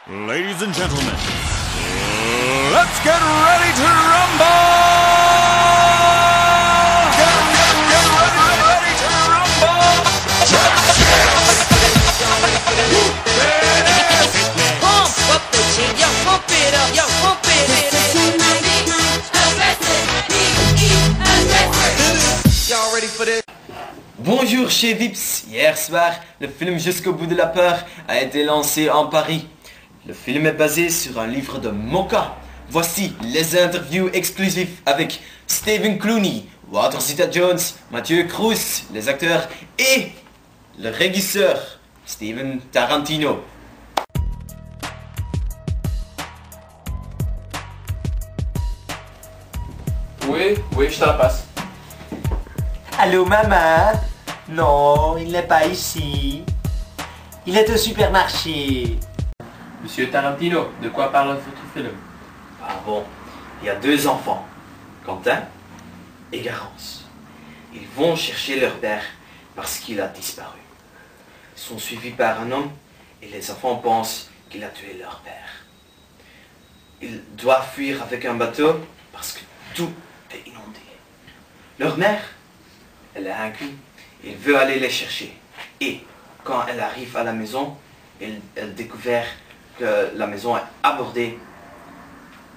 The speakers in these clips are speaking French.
Ladies and gentlemen, let's get ready to rumble! Get ready to rumble! Pump up the jig, yo, pump it up, yo, pump it up. Y'all ready for this? Bonjour chez Vips. Hier soir, le film Jusqu'au bout de la peur a été lancé en Paris. Le film est basé sur un livre de Moka. Voici les interviews exclusives avec Stephen Clooney, Walter Zeta-Jones, Mathieu Cruz, les acteurs et le régisseur Steven Tarantino. Oui, je te la passe. Allô maman? Non, il n'est pas ici. Il est au supermarché. Monsieur Tarantino, de quoi parle votre film? Ah bon, il y a deux enfants, Quentin et Garance. Ils vont chercher leur père parce qu'il a disparu. Ils sont suivis par un homme et les enfants pensent qu'il a tué leur père. Ils doivent fuir avec un bateau parce que tout est inondé. Leur mère, elle est inconnue. Il veut aller les chercher. Et quand elle arrive à la maison, elle découvre que la maison est abordée.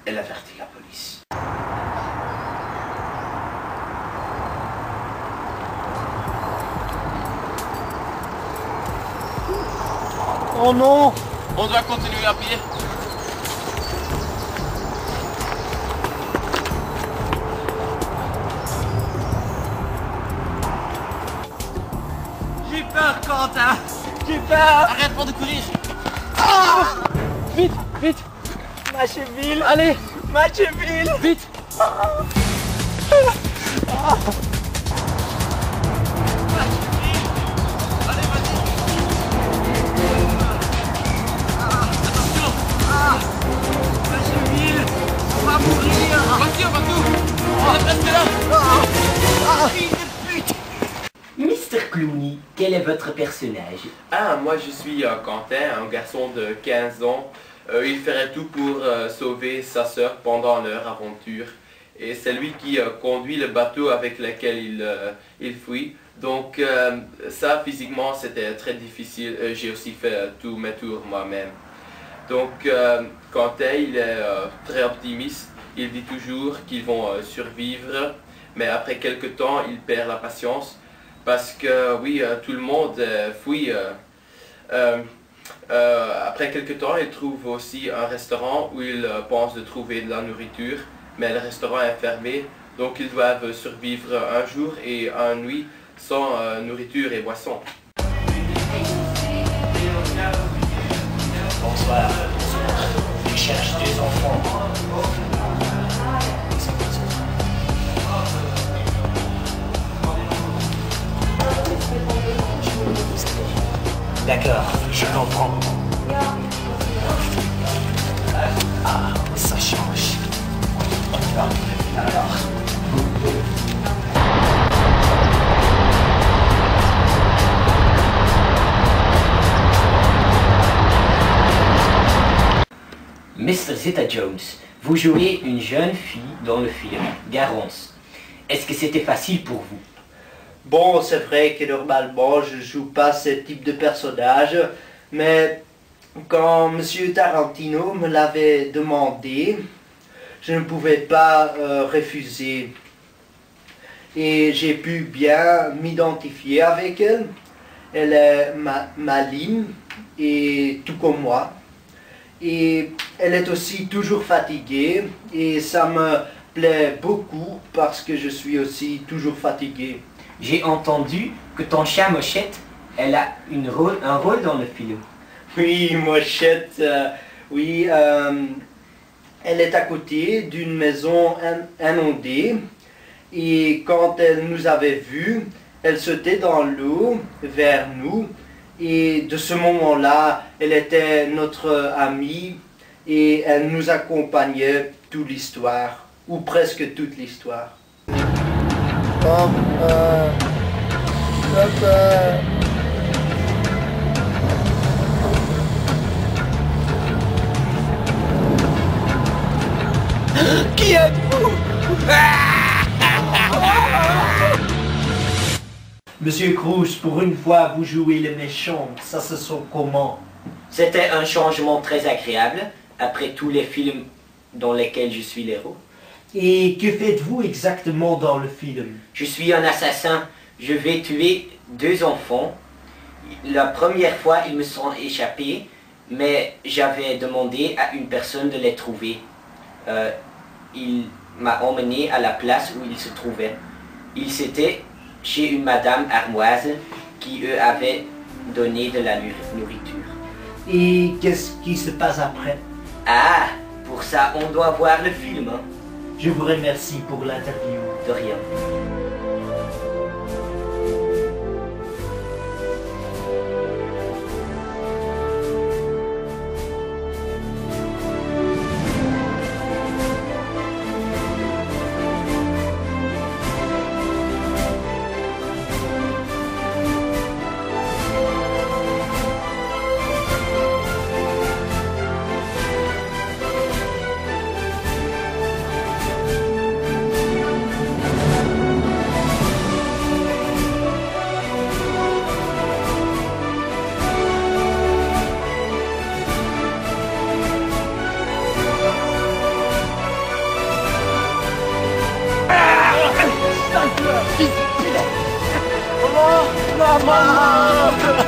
Elle avertit la police. Oh non! On doit continuer à pied. J'ai peur, Quentin. J'ai peur. Arrête pas de courir. Vite, vite. Ma cheville. Allez, ma cheville. Vite. Ma cheville. On va mourir. Vas-y, on va tout. On est presque là. Fille de pute. Mr. Clooney, quel est votre personnage? Ah, moi je suis Quentin, un garçon de 15 ans. Il ferait tout pour sauver sa sœur pendant leur aventure. Et c'est lui qui conduit le bateau avec lequel il fuit. Donc ça, physiquement, c'était très difficile. J'ai aussi fait tous mes tours moi-même. Donc Quentin, il est très optimiste. Il dit toujours qu'ils vont survivre. Mais après quelques temps, il perd la patience. Parce que oui, tout le monde fuit. Après quelques temps, il trouve aussi un restaurant où il pense de trouver de la nourriture, mais le restaurant est fermé, donc ils doivent survivre un jour et une nuit sans nourriture et boisson. Bonsoir. Je cherche deux enfants. D'accord, je comprends. Ah, ça change. On y va. Alors. Mr. Zeta-Jones, vous jouez une jeune fille dans le film, Garance. Est-ce que c'était facile pour vous? Bon, c'est vrai que normalement, je joue pas ce type de personnage, mais quand Monsieur Tarantino me l'avait demandé, je ne pouvais pas refuser. Et j'ai pu bien m'identifier avec elle. Elle est maligne, et tout comme moi. Et elle est aussi toujours fatiguée, et ça me plaît beaucoup parce que je suis aussi toujours fatigué. J'ai entendu que ton chat Mochette, elle a un rôle dans le film. Oui, Mochette, oui, elle est à côté d'une maison inondée et quand elle nous avait vus, elle sautait dans l'eau vers nous et de ce moment-là, elle était notre amie et elle nous accompagnait toute l'histoire, ou presque toute l'histoire. Papa. êtes-vous? Monsieur Cruz, pour une fois, vous jouez le méchant. Ça se sent comment? C'était un changement très agréable, après tous les films dans lesquels je suis l'héros. Et que faites-vous exactement dans le film? Je suis un assassin. Je vais tuer 2 enfants. La première fois, ils me sont échappés, mais j'avais demandé à une personne de les trouver. Il m'a emmené à la place où ils se trouvaient. Ils étaient chez une madame armoise qui, eux, avait donné de la nourriture. Et qu'est-ce qui se passe après? Ah, pour ça, on doit voir le film, hein. Je vous remercie pour l'interview. De rien. Maman!